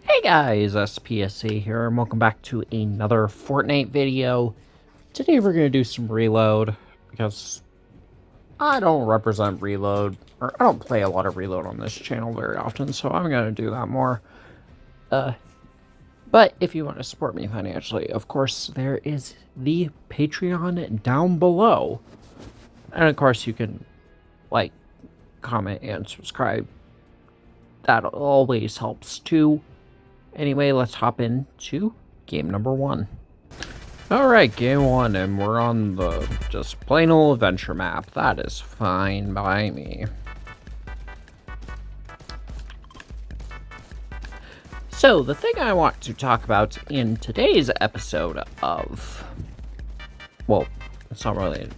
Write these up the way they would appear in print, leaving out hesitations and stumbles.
Hey guys, SPSA here, and welcome back to another Fortnite video. Today we're going to do some reload, because I don't represent reload, or I don't play a lot of reload on this channel very often, so I'm going to do that more. But if you want to support me financially, of course, there is the Patreon down below. And of course, you can like, comment, and subscribe. That always helps too. Anyway, let's hop into game number 1. Alright, game 1, and we're on the just plain old adventure map. That is fine by me. So, the thing I want to talk about in today's episode of... Well, it's not really an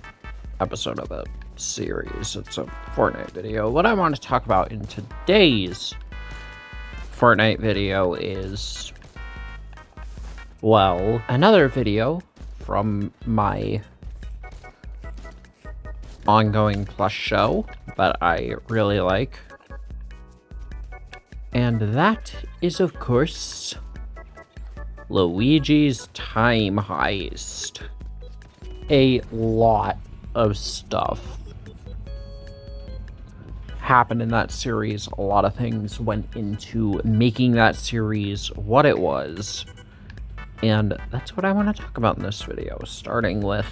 episode of a series, it's a Fortnite video. What I want to talk about in today's Fortnite video is, well, another video from my ongoing plus show that I really like. And that is, of course, Luigi's Time Heist. A lot of stuff happened in that series. A lot of things went into making that series what it was, and that's what I want to talk about in this video, starting with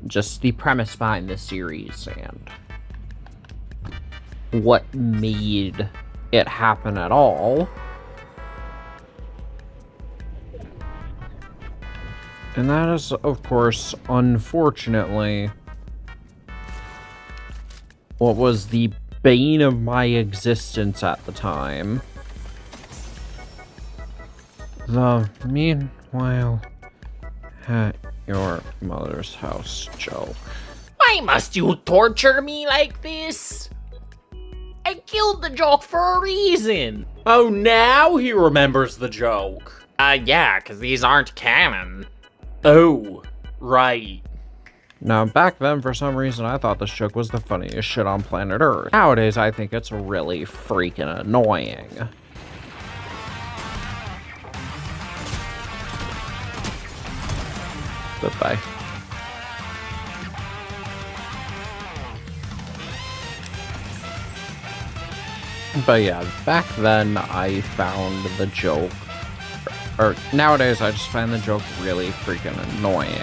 just the premise behind the series and what made it happen at all. And that is, of course, unfortunately, what was the bane of my existence at the time. The meanwhile at your mother's house joke. Why must you torture me like this? I killed the joke for a reason. Oh, now he remembers the joke. Yeah, because these aren't canon. Oh, right. Now, back then, for some reason, I thought this joke was the funniest shit on planet Earth. Nowadays, I think it's really freaking annoying. Goodbye. But yeah, back then, I found the joke, or nowadays, I just find the joke really freaking annoying.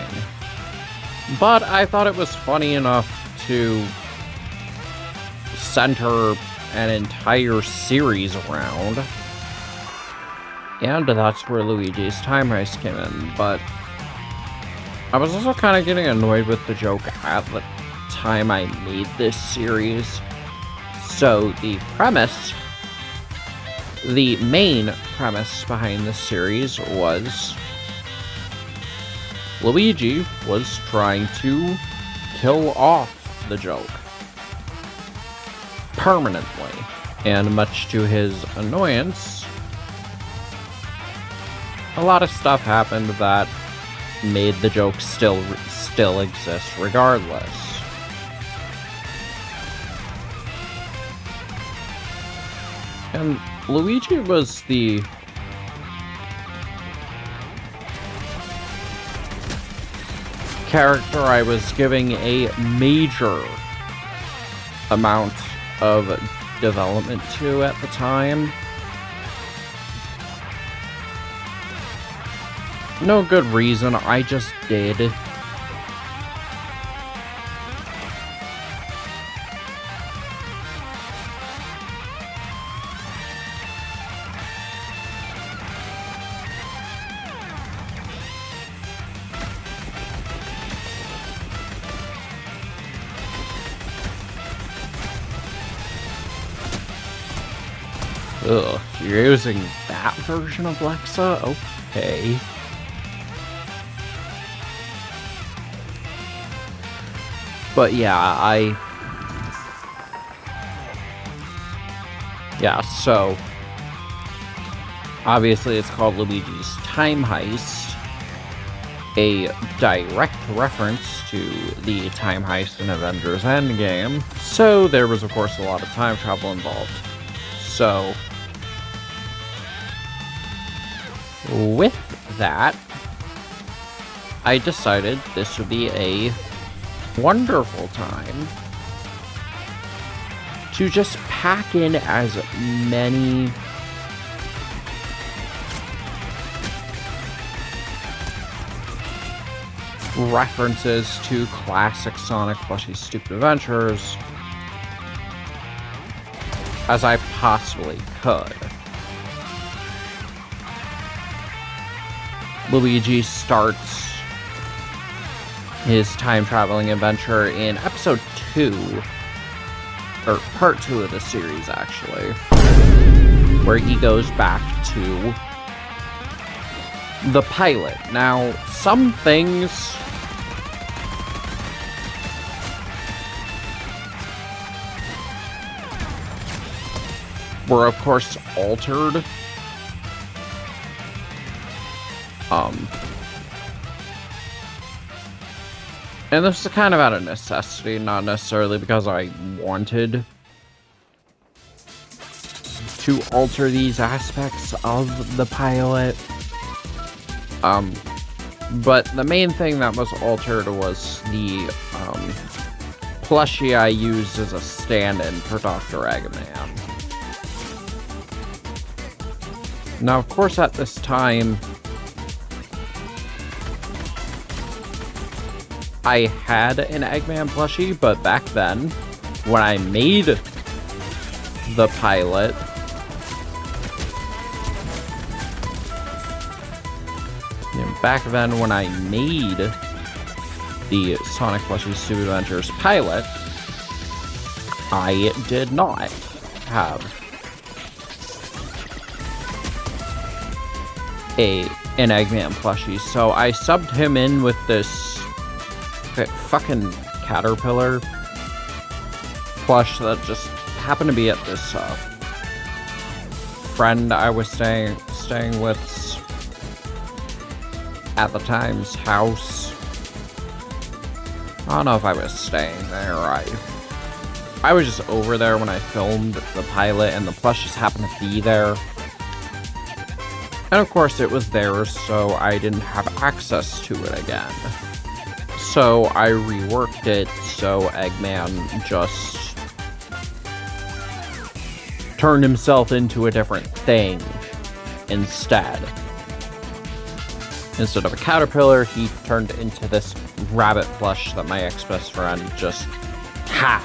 But I thought it was funny enough to center an entire series around. And that's where Luigi's Time Heist came in. But I was also kind of getting annoyed with the joke at the time I made this series. So the main premise behind this series was Luigi was trying to kill off the joke permanently, and much to his annoyance, a lot of stuff happened that made the joke still exist regardless. And Luigi was the character I was giving a major amount of development to at the time. No good reason, I just did. Ugh, you're using that version of Lexa? Okay. But yeah, so obviously it's called Luigi's Time Heist, a direct reference to the time heist in Avengers Endgame. So there was, of course, a lot of time travel involved. So with that, I decided this would be a wonderful time to just pack in as many references to classic Sonic Plushie Stupid Adventures as I possibly could. Luigi starts his time-traveling adventure in episode 2, or part 2 of the series, actually, where he goes back to the pilot. Now, some things were, of course, altered. And this is kind of out of necessity, not necessarily because I wanted to alter these aspects of the pilot. But the main thing that was altered was the plushie I used as a stand-in for Dr. Eggman. Now, of course, at this time, I had an Eggman plushie, but back then, when I made the pilot, the Sonic Plushie Stupid Adventures pilot, I did not have an Eggman plushie, so I subbed him in with this fucking caterpillar plush that just happened to be at this friend I was staying with at the time's house. I don't know if I was staying there. I was just over there when I filmed the pilot, and the plush just happened to be there. And of course it was theirs, so I didn't have access to it again. So I reworked it so Eggman just turned himself into a different thing instead. Instead of a caterpillar, he turned into this rabbit plush that my ex-best friend just had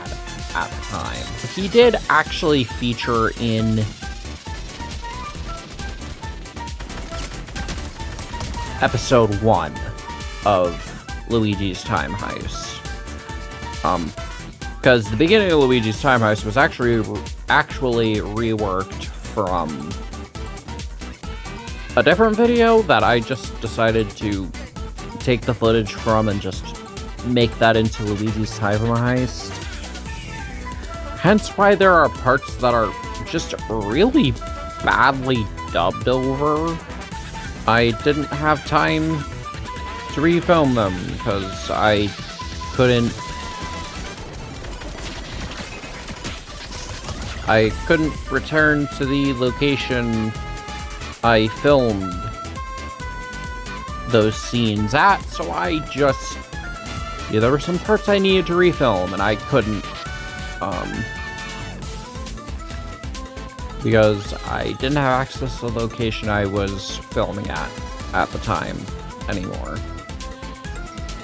at the time. He did actually feature in episode 1 of Luigi's Time Heist. Because the beginning of Luigi's Time Heist was actually reworked from a different video that I just decided to take the footage from and just make that into Luigi's Time Heist. Hence why there are parts that are just really badly dubbed over. I didn't have time to refilm them because I couldn't return to the location I filmed those scenes at, so there were some parts I needed to refilm and I couldn't, because I didn't have access to the location I was filming at the time anymore.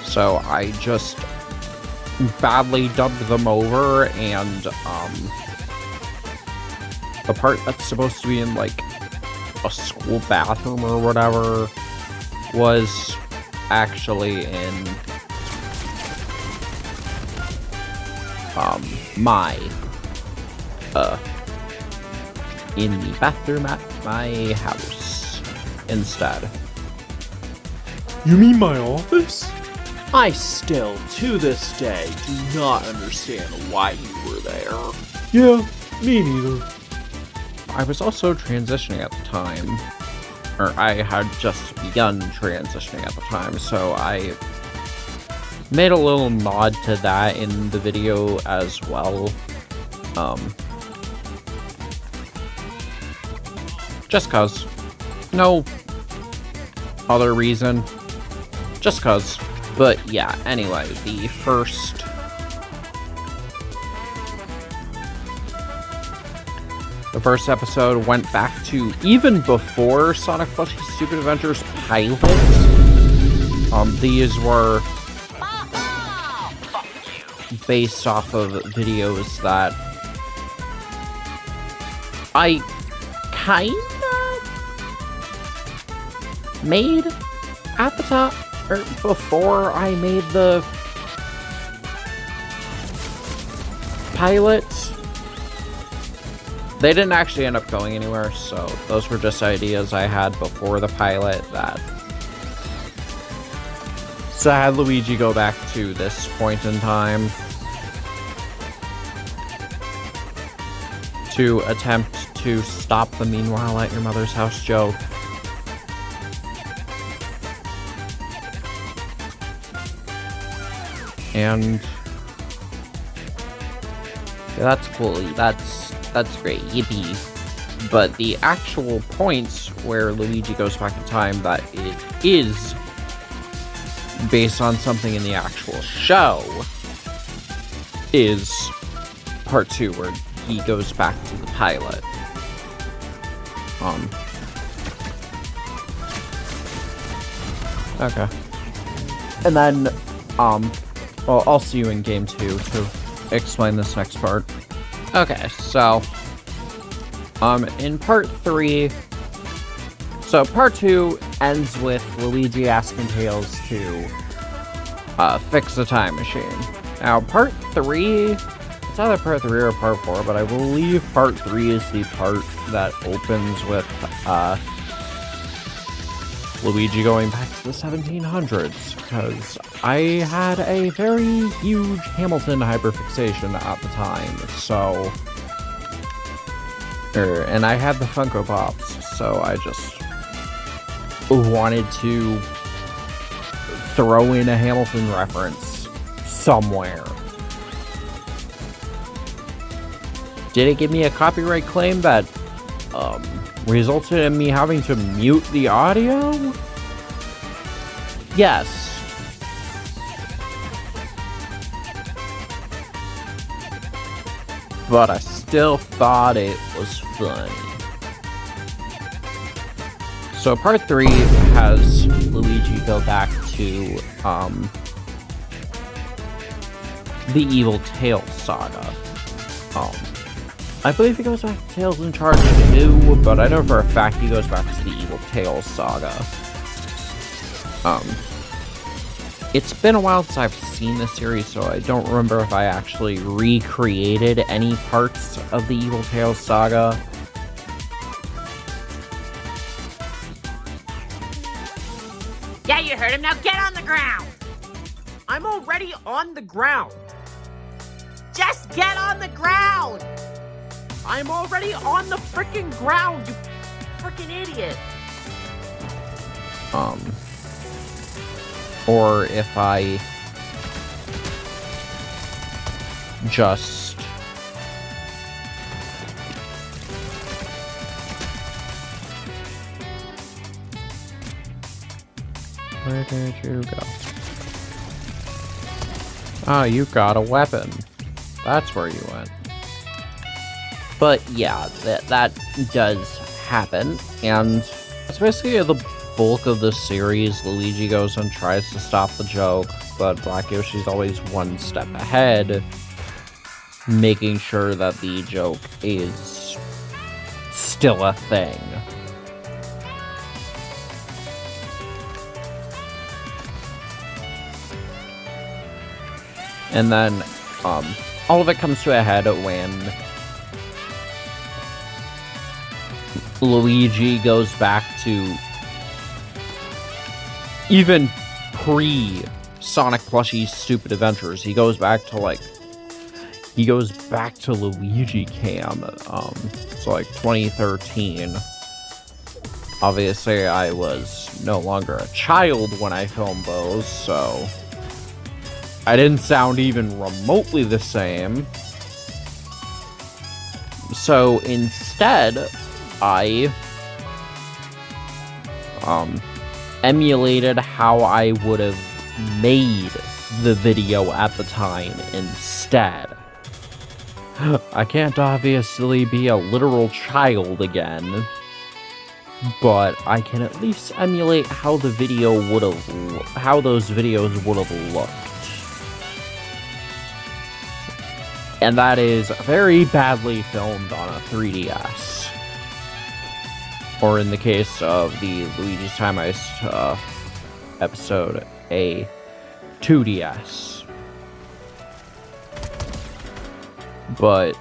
So I just badly dubbed them over, and the part that's supposed to be in like a school bathroom or whatever was actually in in the bathroom at my house instead. You mean my office? I still, to this day, do not understand why you were there. Yeah, me neither. I was also transitioning at the time, or I had just begun transitioning at the time, so I made a little nod to that in the video as well. Just cause. No other reason. Just cause. But yeah, anyway, the first episode went back to even before Sonic Plushie's Stupid Adventures pilot. These were based off of videos that I kinda made at the top, or before I made the pilot. They didn't actually end up going anywhere, so those were just ideas I had before the pilot that... So I had Luigi go back to this point in time to attempt to stop the meanwhile at your mother's house joke. And yeah, that's cool. That's great. Yippee. But the actual points where Luigi goes back in time that it is based on something in the actual show is part 2, where he goes back to the pilot. Okay. And then, well, I'll see you in game 2 to explain this next part. Okay, so, in part 3, so part 2 ends with Luigi asking Tails to, fix the time machine. Now, part 3, it's either part 3 or part 4, but I believe part 3 is the part that opens with, Luigi going back to the 1700s, because I had a very huge Hamilton hyperfixation at the time, so... and I had the Funko Pops, so I just wanted to throw in a Hamilton reference somewhere. Did it give me a copyright claim that, resulted in me having to mute the audio? Yes. But I still thought it was funny. So part 3 has Luigi go back to, the Evil Tails saga. I believe he goes back to Tails in Charge 2, but I know for a fact he goes back to the Evil Tails saga. It's been a while since I've seen this series, so I don't remember if I actually recreated any parts of the Evil Tails saga. Yeah, you heard him. Now get on the ground. I'm already on the ground. Just get on the ground. I'm already on the freaking ground, you freaking idiot. Or if I just where did you go? Ah, you got a weapon. That's where you went. But yeah, that does happen, and it's basically the bulk of the series. Luigi goes and tries to stop the joke, but Black Yoshi's always one step ahead, making sure that the joke is still a thing. And then, all of it comes to a head when Luigi goes back to even pre-Sonic Plushie's Stupid Adventures. He goes back to Luigi Cam, so like 2013. Obviously, I was no longer a child when I filmed those, so I didn't sound even remotely the same. So instead, I emulated how I would have made the video at the time instead. I can't obviously be a literal child again, but I can at least emulate how the video would have, how those videos would have looked. And that is very badly filmed on a 3DS. Or in the case of the Luigi's Time Heist episode, a 2DS. But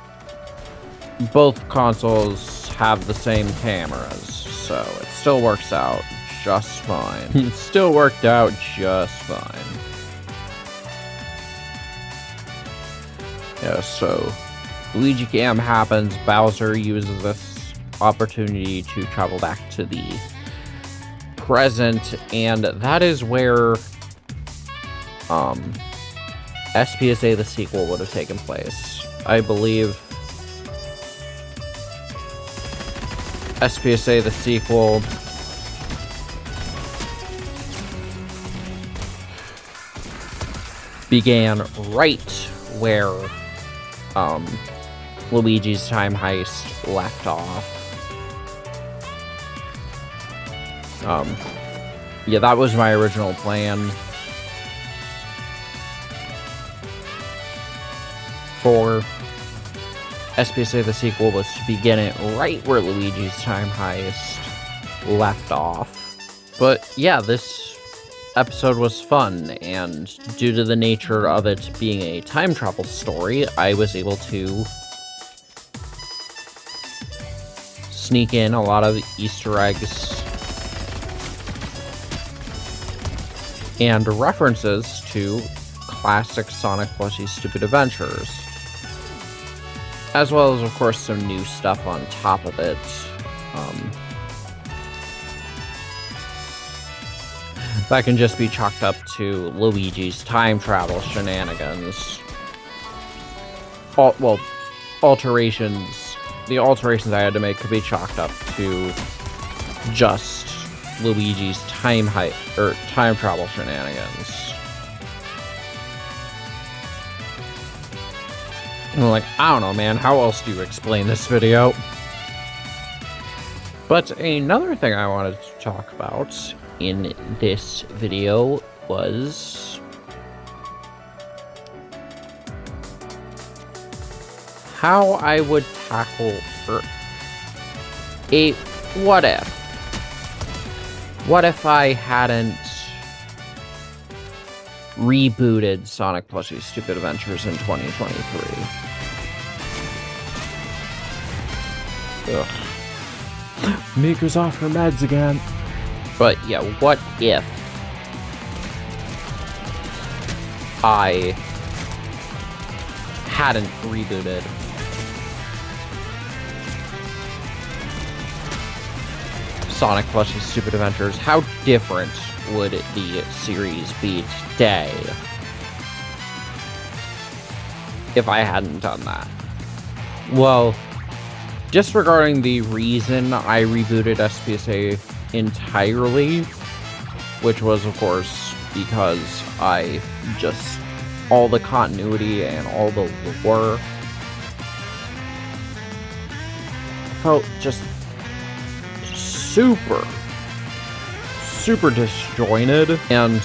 both consoles have the same cameras, so it still works out just fine. It still worked out just fine. Yeah, so Luigi Cam happens, Bowser uses this opportunity to travel back to the present, and that is where SPSA the sequel would have taken place. I believe SPSA the sequel began right where Luigi's Time Heist left off. Yeah, that was my original plan for SPSA the sequel, was to begin it right where Luigi's Time Heist left off. But yeah, this episode was fun, and due to the nature of it being a time travel story, I was able to sneak in a lot of Easter eggs and references to classic Sonic Plushie Stupid Adventures, as well as, of course, some new stuff on top of it. That can just be chalked up to Luigi's time travel shenanigans. Alterations. The alterations I had to make could be chalked up to just Luigi's time travel shenanigans. And I'm like, I don't know, man, how else do you explain this video? But another thing I wanted to talk about in this video was how I would tackle a what if. What if I hadn't rebooted Sonic Plushie Stupid Adventures in 2023? Ugh. Mika's off her meds again. But yeah, what if I hadn't rebooted Sonic Plushie Stupid Adventures? How different would the series be today if I hadn't done that? Well, disregarding the reason I rebooted SPSA entirely, which was, of course, because I just, all the continuity and all the lore felt just super disjointed, and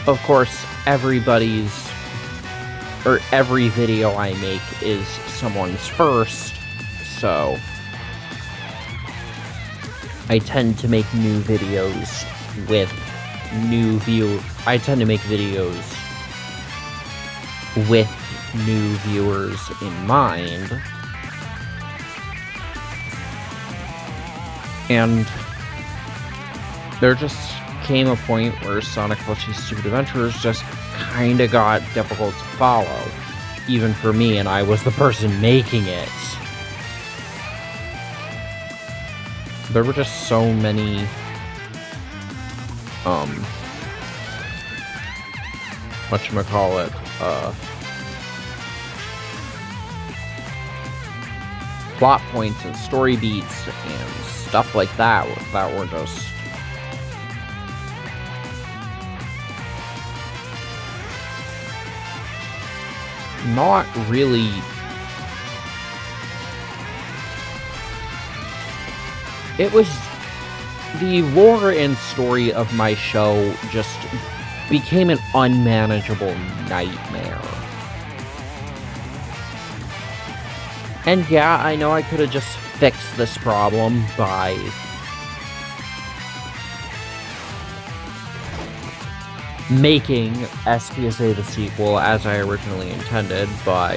of course every video I make is someone's first, so I tend to make new videos with new viewers in mind. And there just came a point where Sonic Plushie Stupid Adventures just kinda got difficult to follow, even for me, and I was the person making it. There were just so many plot points and story beats and stuff like that were just not really it was the lore and story of my show just became an unmanageable nightmare. And yeah, I know I could have just fixed this problem by making SPSA the sequel as I originally intended, by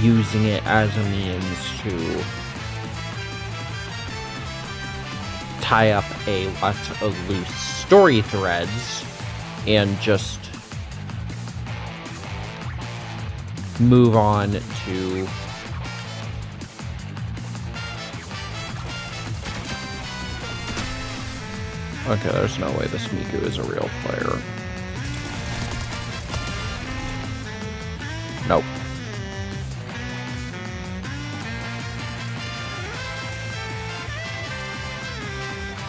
using it as a means to tie up a lot of loose story threads and just move on to okay, there's no way this Miku is a real player. Nope.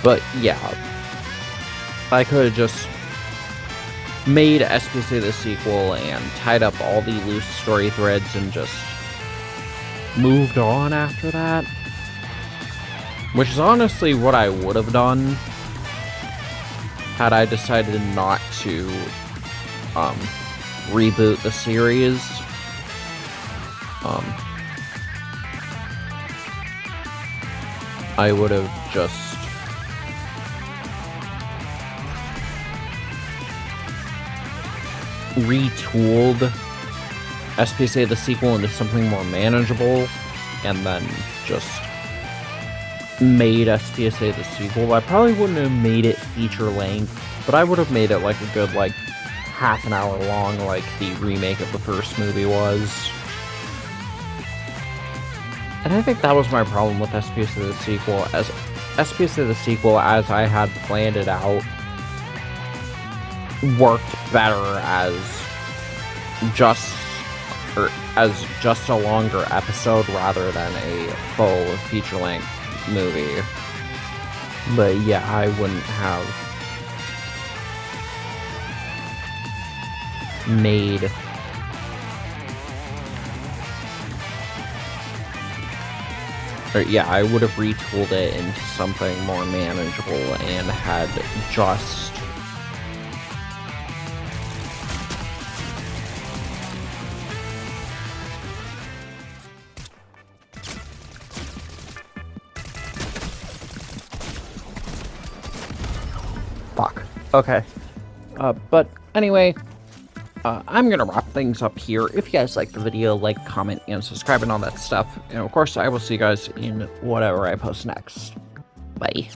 But yeah, I could have just made SPSA the sequel and tied up all the loose story threads and just moved on after that. Which is honestly what I would have done had I decided not to reboot the series. I would have just retooled SPSA the sequel into something more manageable, and then just made SPSA the sequel. I probably wouldn't have made it feature length, but I would have made it like a good half an hour long like the remake of the first movie was. And I think that was my problem with SPSA the sequel. As SPSA the sequel, as I had planned it out, worked better as just a longer episode rather than a full feature-length movie. But yeah, I wouldn't have made I would have retooled it into something more manageable and had just fuck. Okay. But anyway, I'm gonna wrap things up here. If you guys liked the video, like, comment, and subscribe and all that stuff. And of course, I will see you guys in whatever I post next. Bye.